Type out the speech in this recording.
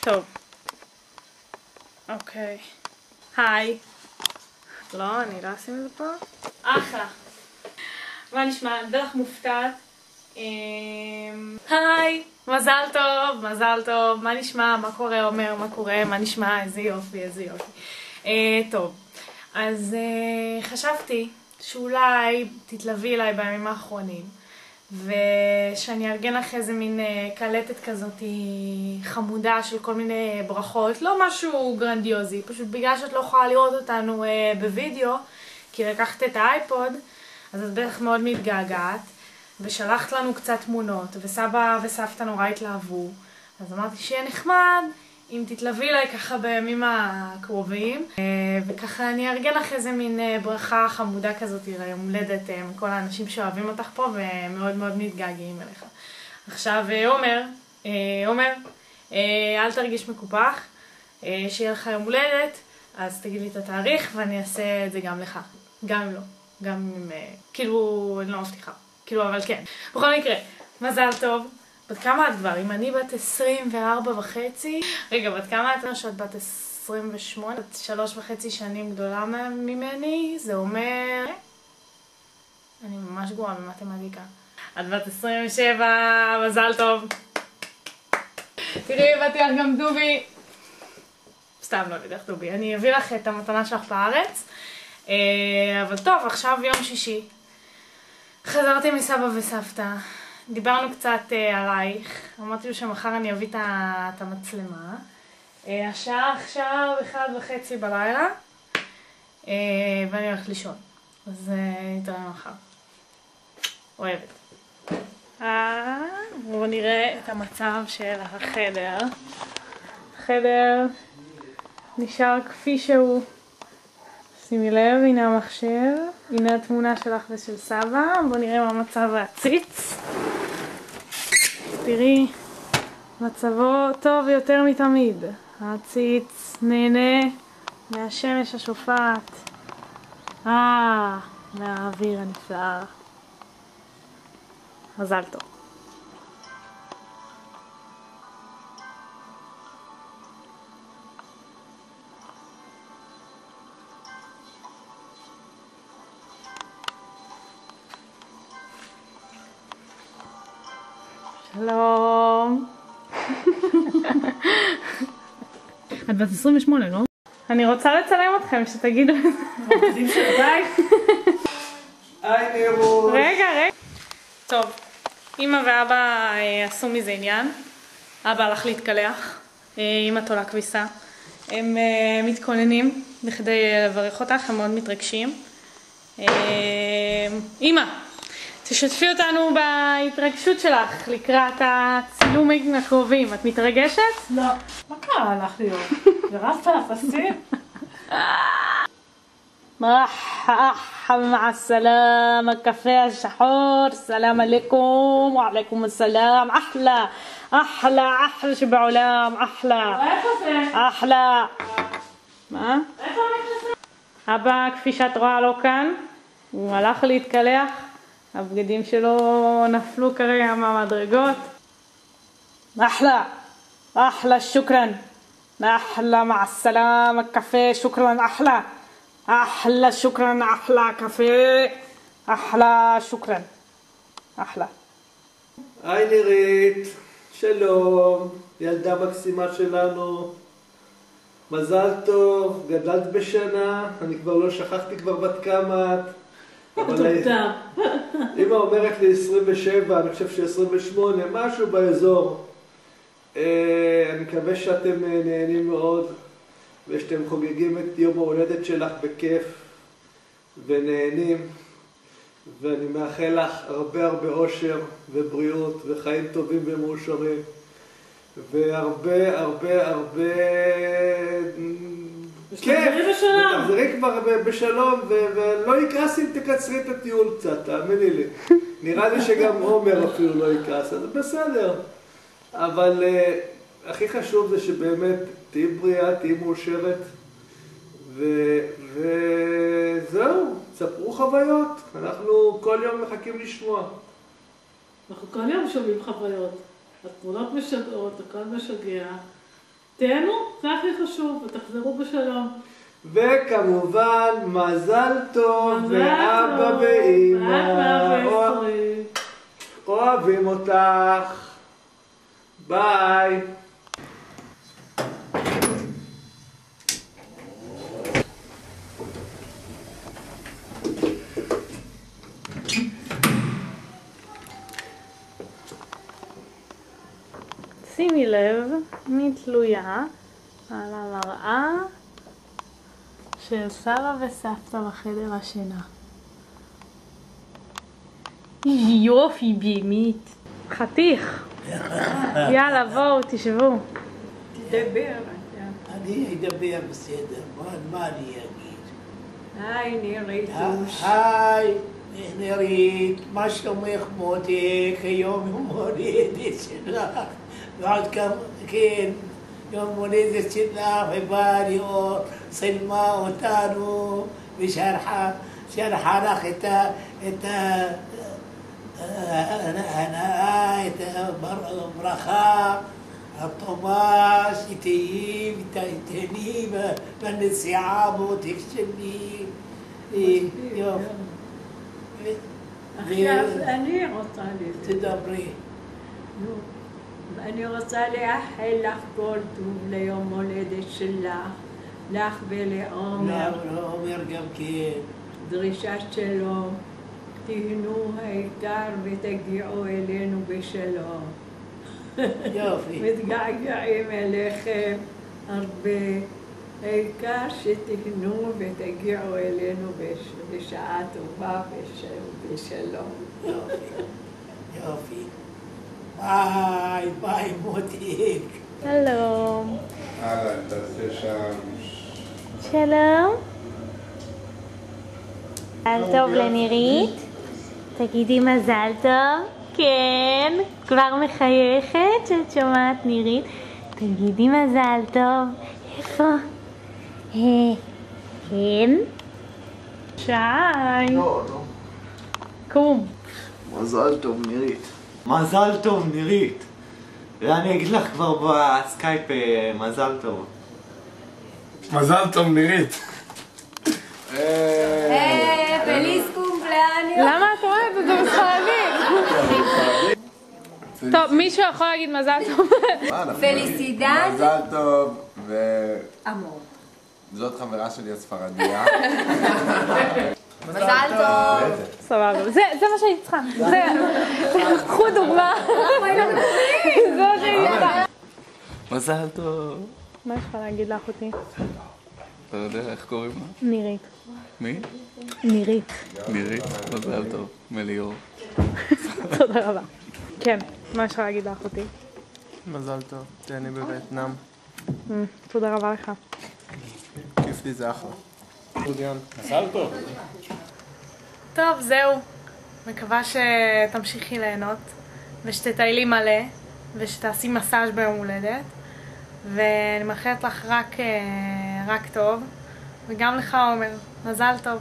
טוב. אוקיי. היי. לא, אני לא אשים את זה פה. אחלה. מה נשמע? דרך מופתעת. היי. מזל טוב, מזל טוב. מה נשמע? מה קורה, עומר? מה קורה? מה נשמע? איזה יופי, איזה יופי. טוב. אז חשבתי שאולי תתלווי אליי בימים האחרונים. ושאני ארגן לך איזה מין קלטת כזאת חמודה של כל מיני ברכות, לא משהו גרנדיוזי, פשוט בגלל שאת לא יכולה לראות אותנו בווידאו, כי לקחת את האייפוד, אז את בטח מאוד מתגעגעת, ושלחת לנו קצת תמונות, וסבא וסבתא נורא התלהבו, אז אמרתי שיהיה נחמד אם תתלווי אליי ככה בימים הקרובים, וככה אני ארגן לך איזה מין ברכה חמודה כזאת ליום הולדת מכל האנשים שאוהבים אותך פה ומאוד מאוד מתגעגעים אליך. עכשיו עומר, אל תרגיש מקופח, שיהיה לך יום הולדת, אז תגיד לי את התאריך ואני אעשה את זה גם לך, גם אם לא, גם אם, כאילו אני לא מבטיחה, כאילו אבל כן. בכל מקרה, מזל טוב. בת כמה את כבר? אם אני בת 24 וחצי... רגע, בת כמה את? שאת בת 28? בת 3.5 שנים גדולה ממני, זה אומר... אני ממש גרועה במתמטיקה. את בת 27, מזל טוב. תראי, באתי לך גם דובי. סתם לא יודעת דובי. אני אביא לך את המתנה שלך בארץ. אבל טוב, עכשיו יום שישי. חזרתי מסבא וסבתא. דיברנו קצת עלייך, אמרתי לו שמחר אני אביא את המצלמה. השעה עכשיו 1:30 בלילה, ואני הולכת לישון, אז נתראה מחר. אוהבת. בואו נראה את המצב של החדר. החדר נשאר כפי שהוא. שימי לב, הנה המחשב, הנה התמונה שלך ושל סבא. בואו נראה מה מצב העציץ. תראי, מצבו טוב יותר מתמיד. העציץ נהנה מהשמש השופעת. מהאוויר הנפלא. מזל טוב. שלום. את בת 28, לא? אני רוצה לצלם אתכם, שתגידו. עובדים של די. היי נירוש. רגע. טוב, אמא ואבא עשו מזה עניין. אבא הלך להתקלח, אמא תולה כביסה. הם מתכוננים בכדי לברך אותך, הם מאוד מתרגשים. אמא, תשתפי אותנו בהתרגשות שלך לקראת הצילומים הקרובים. את מתרגשת? לא. מה קרה לך היום? גרבת לפסים? مرحبا مع السلامة كافيه الشحور السلام عليكم وعليكم السلام أحلى شبع علام أحلى מה? אבא כפי שאת רואה לא כאן, הוא הלך להתקלח, הבגדים שלו נפלו כרגע מהמדרגות. أحلى شكرا أحلى مع السلامة كافيه شكرا أحلى شكرا أحلى كافيه أحلى شكرا أحلى. היי נירית, שלום, ילדה מקסימה שלנו. מזל טוב, גדלת בשנה, אני כבר לא שכחתי כבר בת כמה את. אמא אומרת לי 27, אני חושב ש28, משהו באזור. אני מקווה שאתם נהנים מאוד ושאתם חוגגים את יום ההולדת שלך בכיף ונהנים, ואני מאחל לך הרבה אושר ובריאות וחיים טובים ומאושרים והרבה כיף, ותחזרי כבר בשלום ולא יכעס אם תקצרי את הטיול קצת, תאמיני לי. נראה לי שגם עומר אפילו לא יכעס, אז בסדר. אבל הכי חשוב זה שבאמת תהיי בריאה, תהיי מאושרת, וזהו, ספרו חוויות. אנחנו כל יום מחכים לשמוע. אנחנו כל יום שומעים חוויות. התמונות משגעות, הכל משגע. תהנו, זה הכי חשוב, ותחזרו בשלום. וכמובן, מזל טוב, ואבא ואמא, אוהבים אותך. ביי. שימי לב, מי תלויה על המראה של סבא וסבתא בחדר השינה. יופי באמת. חתיך. יאללה, בואו, תשבו. תדבר. אני אדבר בסדר, מה אני אגיד? היי, נירית. היי, נירית, מה שלומך מותק? היום יום הולדת שלך. ועוד כמה, כן, יום הולדת שלך, ובאליאור צילמה אותנו ושלחה לך את ההנאה, את הברכה הטובה שתהיי ותהני בנסיעה מותק שלי. עכשיו אני רוצה תדברי. אני רוצה לאחל לך כל טוב ליום הולדת שלך, לך ולעומר. לעומר גם כן. דרישת שלום, תהנו העיקר ותגיעו אלינו בשלום. יופי. מתגעגעים אליכם הרבה, העיקר שתהנו ותגיעו אלינו בשעה טובה בשלום. יופי. יופי. ביי, ביי מותק. שלום. אהלן, תעשה שם. שלום. מזל טוב לנירית. תגידי מזל טוב. כן. כבר מחייכת שאת שומעת נירית. תגידי מזל טוב. איפה? כן. שי. לא. קום. מזל טוב, נירית. מזל טוב, נירית. ואני אגיד לך כבר בסקייפ מזל טוב. מזל טוב, נירית. פליס קומפלאניו. למה את אומרת את זה בספרדית? טוב, מישהו יכול להגיד מזל טוב? פליסידד. מזל טוב, אמור. וזאת חברה שלי הספרדיה. מזל טוב. סבבה, זה מה שהיא צריכה. קחו דוגמה. זה מה שהיא צריכה. מזל טוב. מה יש לך להגיד לאחותי? אתה יודע איך קוראים לה? נירית. מי? נירית. נירית. מזל טוב. מליאור. תודה רבה. כן, מה יש לך להגיד לאחותי? מזל טוב, תהני בווייטנאם. תודה רבה לך. כיף לי, זה אחלה. מזל טוב. טוב, זהו. מקווה שתמשיכי ליהנות, ושתטיילי מלא, ושתעשי מסאז' ביום הולדת. ואני מאחלת לך רק טוב, וגם לך עומר, מזל טוב.